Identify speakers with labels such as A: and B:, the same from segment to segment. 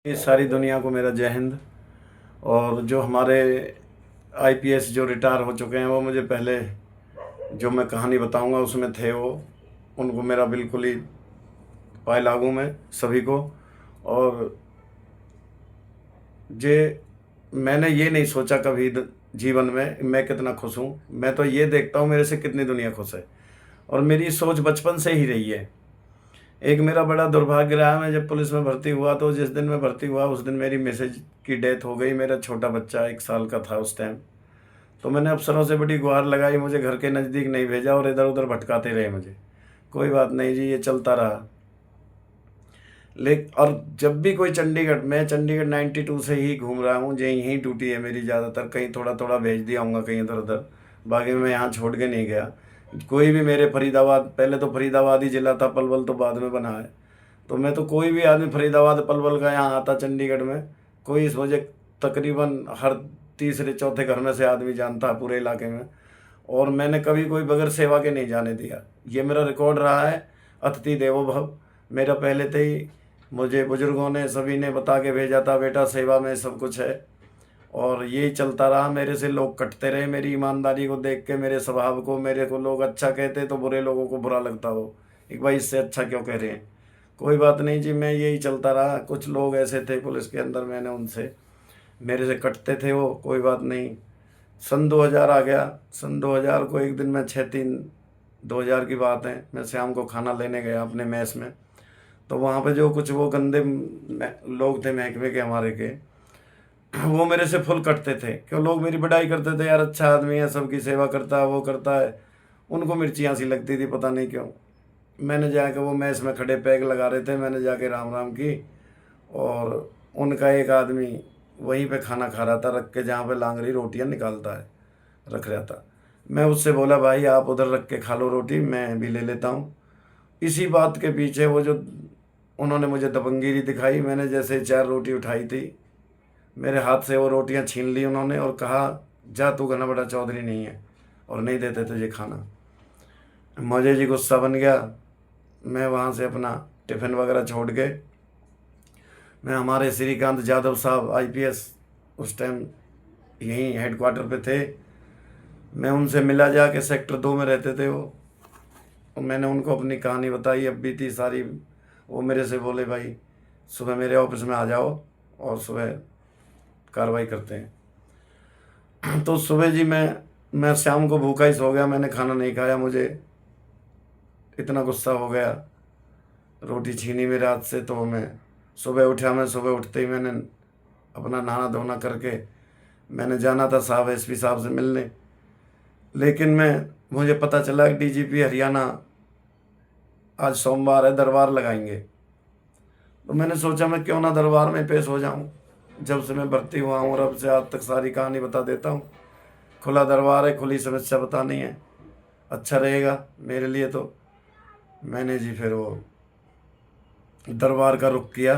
A: इस सारी दुनिया को मेरा जय हिंद। और जो हमारे आईपीएस जो रिटायर हो चुके हैं, वो मुझे पहले जो मैं कहानी बताऊंगा उसमें थे, वो उनको मेरा बिल्कुल ही पाए लागू मैं सभी को। और जे मैंने ये नहीं सोचा कभी जीवन में मैं कितना खुश हूँ। मैं तो ये देखता हूँ मेरे से कितनी दुनिया खुश है, और मेरी सोच बचपन से ही रही है। एक मेरा बड़ा दुर्भाग्य रहा, मैं जब पुलिस में भर्ती हुआ तो जिस दिन मैं भर्ती हुआ उस दिन मेरी मिसेज की डेथ हो गई। मेरा छोटा बच्चा 1 साल का था उस टाइम। तो मैंने अफसरों से बड़ी गुहार लगाई, मुझे घर के नज़दीक नहीं भेजा और इधर उधर भटकाते रहे मुझे। कोई बात नहीं जी, ये चलता रहा। लेकिन और जब भी कोई चंडीगढ़, मैं चंडीगढ़ 92 से ही घूम रहा हूँ, यहीं ड्यूटी है मेरी ज़्यादातर। कहीं थोड़ा थोड़ा भेज दिया हूँगा कहीं इधर उधर, बाकी मैं यहाँ छोड़ के नहीं गया। कोई भी मेरे फरीदाबाद, पहले तो फरीदाबाद ही जिला था, पलवल तो बाद में बना है। तो मैं तो कोई भी आदमी फरीदाबाद पलवल का यहाँ आता चंडीगढ़ में, कोई इस मुझे तकरीबन हर तीसरे चौथे घर में से आदमी जानता है पूरे इलाके में। और मैंने कभी कोई बगैर सेवा के नहीं जाने दिया। ये मेरा रिकॉर्ड रहा है, अतिथि देवो भव। मेरा पहले से ही मुझे बुजुर्गों ने सभी ने बता के भेजा था, बेटा सेवा में सब कुछ है। और यही चलता रहा। मेरे से लोग कटते रहे, मेरी ईमानदारी को देख के, मेरे स्वभाव को। मेरे को लोग अच्छा कहते तो बुरे लोगों को बुरा लगता हो, एक भाई इससे अच्छा क्यों कह रहे हैं। कोई बात नहीं जी, मैं यही चलता रहा। कुछ लोग ऐसे थे पुलिस के अंदर, मैंने उनसे, मेरे से कटते थे वो, कोई बात नहीं। सन 2000 आ गया। सन 2000 को एक दिन मैं 6/3/2000 की बात है, मैं शाम को खाना लेने गया अपने मैस में। तो वहाँ पे जो कुछ वो गंदे लोग थे महकमे के हमारे के, वो मेरे से फुल कटते थे। क्यों, लोग मेरी बड़ाई करते थे, यार अच्छा आदमी है, सबकी सेवा करता है, वो करता है। उनको मिर्चियाँ सी लगती थी, पता नहीं क्यों। मैंने जाके, वो मैस में खड़े पैग लगा रहे थे, मैंने जाके राम राम की। और उनका एक आदमी वहीं पे खाना खा रहा था रख के, जहाँ पे लांगरी रोटियां निकालता है, रख रहा था। मैं उससे बोला, भाई आप उधर रख के खा लो रोटी, मैं भी ले लेता हूँ। इसी बात के पीछे वो जो उन्होंने मुझे दबंगगिरी दिखाई, मैंने जैसे 4 रोटी उठाई थी, मेरे हाथ से वो रोटियां छीन ली उन्होंने और कहा, जा तू घना बड़ा चौधरी नहीं है और नहीं देते तुझे खाना। मुझे जी गुस्सा बन गया। मैं वहाँ से अपना टिफ़िन वगैरह छोड़ के, मैं हमारे श्रीकांत यादव साहब आईपीएस उस टाइम यहीं हेडक्वार्टर पे थे, मैं उनसे मिला, जाके सेक्टर 2 में रहते थे वो। और मैंने उनको अपनी कहानी बताई, अब भी थी सारी। वो मेरे से बोले, भाई सुबह मेरे ऑफिस में आ जाओ और सुबह कार्रवाई करते हैं। तो सुबह जी मैं शाम को भूखा ही सो गया, मैंने खाना नहीं खाया। मुझे इतना गुस्सा हो गया, रोटी छीनी मेरे हाथ से। तो मैं सुबह उठा, मैं सुबह उठते ही मैंने अपना नहाना धोना करके मैंने जाना था साहब एसपी साहब से मिलने। लेकिन मुझे पता चला कि डीजीपी हरियाणा आज सोमवार है, दरबार लगाएंगे। तो मैंने सोचा मैं क्यों ना दरबार में पेश हो जाऊं। जब से मैं भर्ती हुआ हूँ और अब से आज तक सारी कहानी बता देता हूँ। खुला दरबार है, खुली समस्या बतानी है, अच्छा रहेगा मेरे लिए। तो मैंने जी फिर वो दरबार का रुख किया।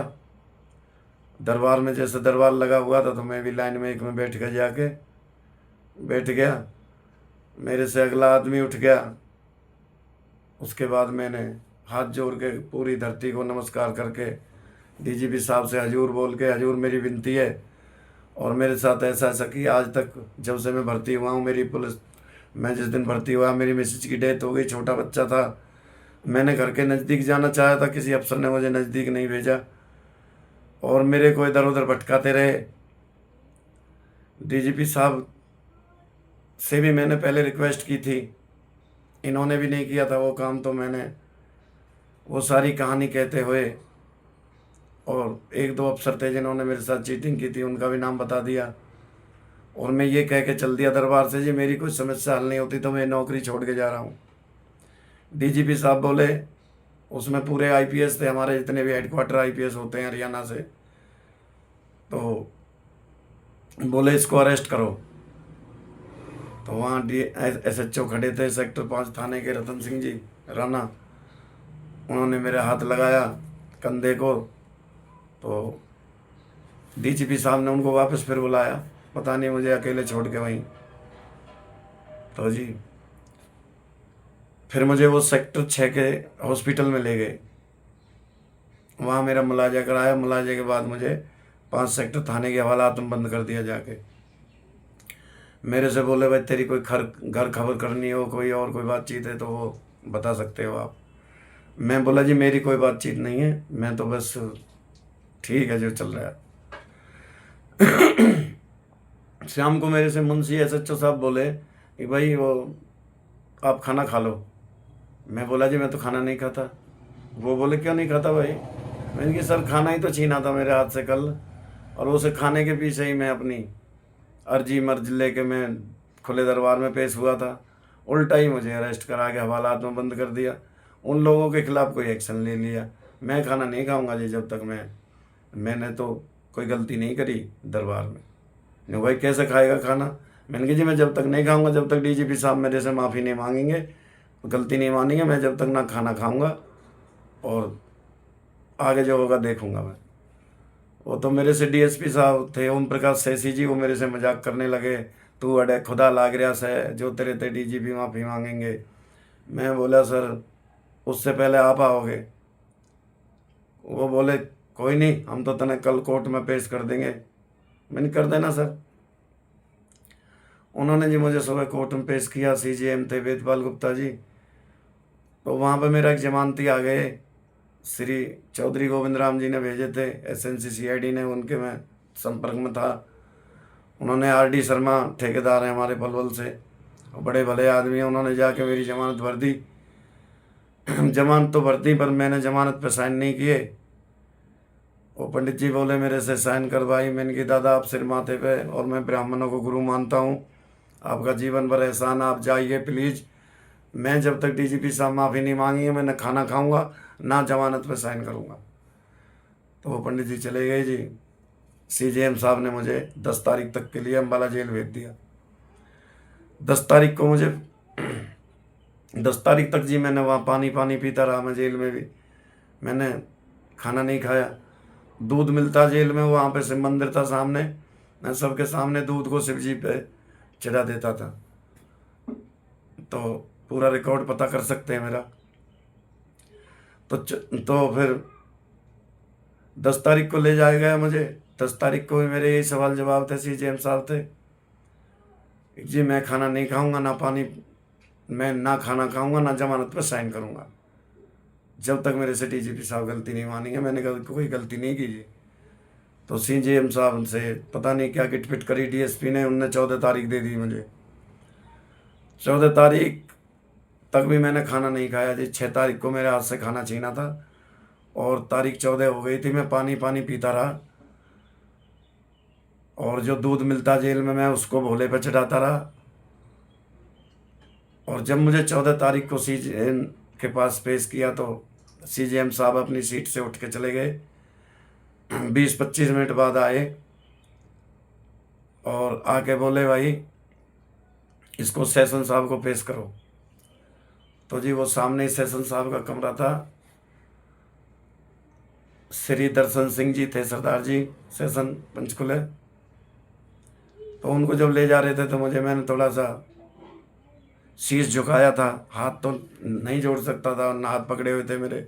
A: दरबार में जैसे दरबार लगा हुआ था तो मैं भी लाइन में एक में बैठ कर जाके बैठ गया। मेरे से अगला आदमी उठ गया। उसके बाद मैंने हाथ जोड़ के पूरी धरती को नमस्कार करके डीजीपी साहब से हजूर बोल के, हजूर मेरी विनती है और मेरे साथ ऐसा ऐसा किया। आज तक जब से मैं भर्ती हुआ हूँ, मेरी पुलिस, मैं जिस दिन भर्ती हुआ मेरी मिसेज की डेथ हो गई, छोटा बच्चा था। मैंने घर के नज़दीक जाना चाहा था, किसी अफसर ने मुझे नज़दीक नहीं भेजा और मेरे को इधर उधर भटकाते रहे। डीजीपी साहब से भी मैंने पहले रिक्वेस्ट की थी, इन्होंने भी नहीं किया था वो काम। तो मैंने वो सारी कहानी कहते हुए, और एक दो अफसर थे जिन्होंने मेरे साथ चीटिंग की थी, उनका भी नाम बता दिया। और मैं ये कह के चल दिया दरबार से, जी मेरी कोई समस्या हल नहीं होती तो मैं नौकरी छोड़ के जा रहा हूँ। डीजीपी साहब बोले, उसमें पूरे आईपीएस थे हमारे, जितने भी हेडक्वार्टर आईपीएस होते हैं हरियाणा से, तो बोले इसको अरेस्ट करो। तो वहाँ एसएचओ खड़े थे सेक्टर 5 थाने के, रतन सिंह जी राणा। उन्होंने मेरे हाथ लगाया कंधे को, तो डीजीपी साहब ने उनको वापस फिर बुलाया, पता नहीं मुझे अकेले छोड़ के वहीं। तो जी फिर मुझे वो सेक्टर 6 के हॉस्पिटल में ले गए। वहाँ मेरा मुलाजा कराया। मुलाजे के बाद मुझे 5 सेक्टर थाने के हवालात में बंद कर दिया जाके। मेरे से बोले भाई तेरी कोई घर खबर करनी हो, कोई और कोई बातचीत है तो वो बता सकते हो आप। मैं बोला जी मेरी कोई बातचीत नहीं है, मैं तो बस ठीक है जो चल रहा है। शाम को मेरे से मुंशी एसएचओ साहब बोले कि भाई वो आप खाना खा लो। मैं बोला जी मैं तो खाना नहीं खाता। वो बोले क्यों नहीं खाता भाई? मैंने कहा सर खाना ही तो छीना था मेरे हाथ से कल, और उसे खाने के पीछे ही मैं अपनी अर्जी मर्जी लेके मैं खुले दरबार में पेश हुआ था। उल्टा ही मुझे अरेस्ट करा के हवालात में बंद कर दिया। उन लोगों के खिलाफ कोई एक्शन ले लिया। मैं खाना नहीं खाऊंगा जी जब तक मैंने तो कोई गलती नहीं करी दरबार में। नहीं भाई कैसे खाएगा खाना? मैंने कहा जी मैं जब तक नहीं खाऊंगा, जब तक डीजीपी साहब मेरे से माफ़ी नहीं मांगेंगे, गलती नहीं मानेंगे, मैं जब तक ना खाना खाऊंगा, और आगे जो होगा देखूंगा मैं। वो तो मेरे से डीएसपी साहब थे ओम प्रकाश सैसी जी, वो मेरे से मजाक करने लगे, तू अड़े खुदा लाग रहा से जो तेरे ते डीजीपी माफ़ी मांगेंगे। मैं बोला सर उससे पहले आप आओगे। वो बोले कोई नहीं, हम तो तने कल कोर्ट में पेश कर देंगे। मैंने कर देना सर। उन्होंने जी मुझे सुबह कोर्ट में पेश किया, सीजेएम थे वेदपाल गुप्ता जी। तो वहाँ पे मेरा एक जमानती आ गए, श्री चौधरी गोविंद राम जी ने भेजे थे, एसएनसी सीआईडी ने, उनके मैं संपर्क में था। उन्होंने आरडी शर्मा ठेकेदार हैं हमारे पलवल से, और बड़े भले आदमी हैं, उन्होंने जाके मेरी जमानत भर दी। जमानत तो भरती, पर मैंने जमानत पे साइन नहीं किए। वो पंडित जी बोले मेरे से साइन करवाई। मैंने कहा दादा आप सिर माथे पे, और मैं ब्राह्मणों को गुरु मानता हूँ, आपका जीवन भर एहसान, आप जाइए प्लीज़। मैं जब तक डीजीपी साहब माफ़ी नहीं मांगेंगे मैं न खाना खाऊंगा ना जमानत पे साइन करूंगा। तो वो पंडित जी चले गए जी। सीजेएम साहब ने मुझे 10 तारीख तक के लिए अम्बाला जेल भेज दिया। 10 तारीख को मुझे 10 तारीख तक जी मैंने वहाँ पानी पानी पीता रहा। मैं जेल में भी मैंने खाना नहीं खाया। दूध मिलता जेल में, वहाँ पे शिव मंदिर था सामने, मैं सबके सामने दूध को शिव जी पे चढ़ा देता था। तो पूरा रिकॉर्ड पता कर सकते हैं मेरा। तो फिर 10 तारीख को ले जाया गया मुझे। 10 तारीख को भी मेरे यही सवाल जवाब थे, सीजेएम साहब थे जी मैं खाना नहीं खाऊंगा, ना पानी, मैं ना खाना खाऊंगा ना जमानत पर साइन करूंगा जब तक मेरे से डीजीपी साहब गलती नहीं मानेंगे। मैंने कहा कोई गलती नहीं की जी। तो सीजेएम साहब से पता नहीं क्या किटपिट करी डीएसपी ने, उनने 14 तारीख दे दी मुझे। 14 तारीख तक भी मैंने खाना नहीं खाया जी। 6 तारीख को मेरे हाथ से खाना छीना था, और तारीख 14 हो गई थी, मैं पानी पानी पीता रहा, और जो दूध मिलता जेल में मैं उसको भोले पर चढ़ाता रहा। और जब मुझे 14 तारीख को सीजेएम के पास पेश किया तो सीजेएम साहब अपनी सीट से उठ के चले गए। 20-25 मिनट बाद आए और आके बोले भाई इसको सेशन साहब को पेश करो। तो जी वो सामने ही सेशन साहब का कमरा था। श्री दर्शन सिंह जी थे, सरदार जी सेशन पंचकुले। तो उनको जब ले जा रहे थे तो मैंने थोड़ा सा शीश झुकाया था, हाथ तो नहीं जोड़ सकता था, ना हाथ पकड़े हुए थे मेरे।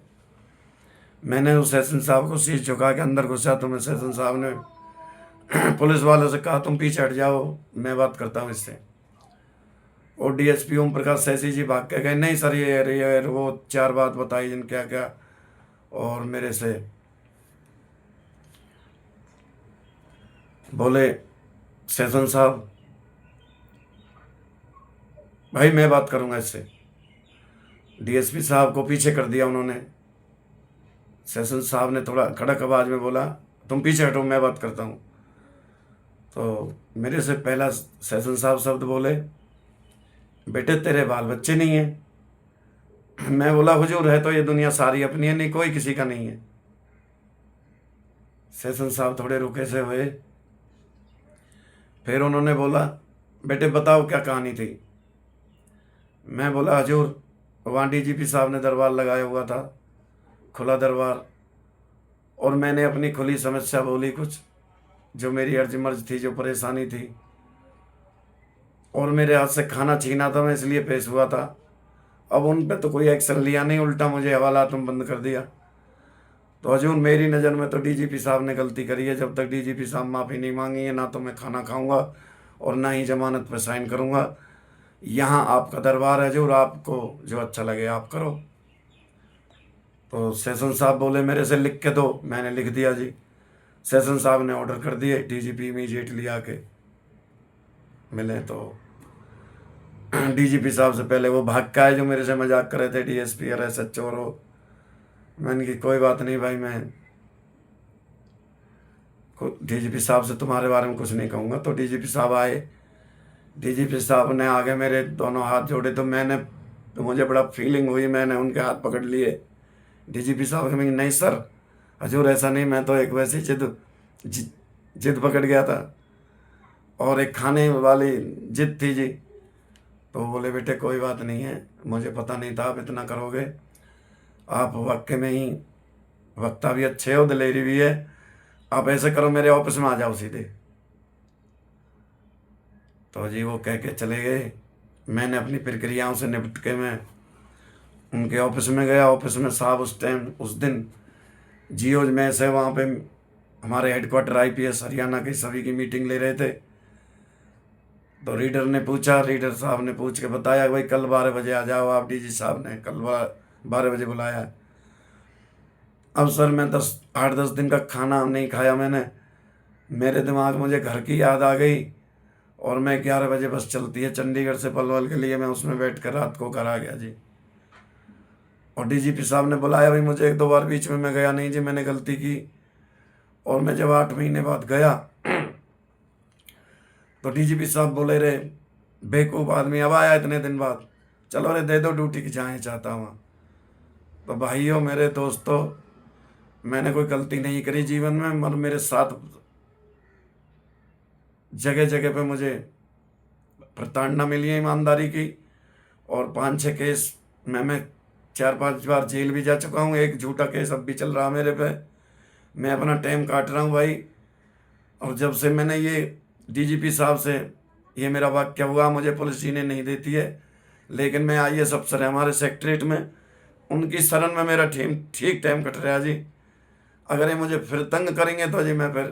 A: मैंने उस सेशन साहब को शीश झुका के अंदर घुसा तो मैं सेशन साहब ने पुलिस वालों से कहा तुम पीछे हट जाओ, मैं बात करता हूँ इससे। और डीएसपी ओम प्रकाश सैसी जी भाग के गए, नहीं सर ये वो 4 बात बताई जिन क्या क्या, और मेरे से बोले सेशन साहब भाई मैं बात करूंगा इससे। डीएसपी साहब को पीछे कर दिया उन्होंने। सेशन साहब ने थोड़ा कड़क आवाज में बोला तुम पीछे हटो, मैं बात करता हूँ। तो मेरे से पहला सेशन साहब शब्द बोले बेटे तेरे बाल बच्चे नहीं हैं। मैं बोला हुजूर है तो ये दुनिया सारी अपनी है, नहीं कोई किसी का नहीं है। सेशन साहब थोड़े रुके से हुए, फिर उन्होंने बोला बेटे बताओ क्या कहानी थी। मैं बोला हजूर वहाँ डीजीपी साहब ने दरबार लगाया हुआ था, खुला दरबार, और मैंने अपनी खुली समस्या बोली कुछ जो मेरी अर्ज मर्ज थी, जो परेशानी थी, और मेरे हाथ से खाना छीना था, मैं इसलिए पेश हुआ था। अब उन पे तो कोई एक्शन लिया नहीं, उल्टा मुझे हवालात में बंद कर दिया। तो हजूर मेरी नज़र में तो डीजीपी साहब ने गलती करी है। जब तक डीजीपी साहब माफ़ी नहीं मांगी है, ना तो मैं खाना खाऊंगा और ना ही जमानत पर साइन करूंगा। यहाँ आपका दरबार है हजूर, आपको जो अच्छा लगे आप करो। तो सेशन साहब बोले मेरे से लिख के दो। मैंने लिख दिया जी। सेशन साहब ने ऑर्डर कर दिए, डीजीपी इमीडिएटली आके मिले। तो डीजीपी साहब से पहले वो भाग के आए जो मेरे से मजाक कर रहे थे, डीएसपी और एसएचओ और वो। मैंने की कोई बात नहीं भाई, मैं डीजीपी साहब से तुम्हारे बारे में कुछ नहीं कहूँगा। तो डीजीपी साहब आए, डीजीपी साहब ने आगे मेरे दोनों हाथ जोड़े। तो मुझे बड़ा फीलिंग हुई, मैंने उनके हाथ पकड़ लिए। डीजीपी साहब ने नहीं सर हजूर ऐसा नहीं, मैं तो एक वैसी जिद पकड़ गया था और एक खाने वाली जिद थी जी। तो बोले बेटे कोई बात नहीं है, मुझे पता नहीं था आप इतना करोगे। आप वाकई में ही वक्ता भी अच्छे हो, दिलेरी भी है। आप ऐसे करो मेरे ऑफिस में आ जाओ सीधे। तो जी वो कह के चले गए। मैंने अपनी प्रक्रियाओं से निपट के मैं उनके ऑफिस में गया। ऑफिस में साहब उस दिन जियो में से वहाँ पे हमारे हेडक्वार्टर आईपीएस हरियाणा की सभी की मीटिंग ले रहे थे। तो रीडर साहब ने पूछ के बताया भाई कल 12 बजे आ जाओ आप। डीजी साहब ने कल 12 बजे बुलाया। अब सर मैं 8-10 दिन का खाना नहीं खाया मैंने। मेरे दिमाग मुझे घर की याद आ गई और मैं 11 बजे बस चलती है चंडीगढ़ से पलवल के लिए, मैं उसमें बैठ कर रात को घर आ गया जी। और डीजीपी साहब ने बुलाया भाई मुझे 1-2 बार, बीच में मैं गया नहीं जी, मैंने गलती की। और मैं जब 8 महीने बाद गया तो डीजीपी साहब बोले रे बेवकूफ़ आदमी अब आया इतने दिन बाद, चलो रे दे दो ड्यूटी की जहाँ चाहता हूँ। तो भाइयों मेरे दोस्तों, मैंने कोई गलती नहीं करी जीवन में, मगर मेरे साथ जगह जगह पे मुझे प्रताड़ना मिली है ईमानदारी की। और 5-6 केस में मैं 4-5 बार जेल भी जा चुका हूँ। एक झूठा केस अब भी चल रहा मेरे पे। मैं अपना टाइम काट रहा हूँ भाई। और जब से मैंने ये डीजीपी साहब से ये मेरा वाक्य हुआ, मुझे पुलिस जीने नहीं देती है, लेकिन मैं आईएएस अफसर है हमारे सेक्रेटरीट में, उनकी शरण में मेरा ठीक टाइम कट रहा है जी। अगर ये मुझे फिर तंग करेंगे तो जी मैं फिर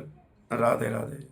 A: राधे राधे।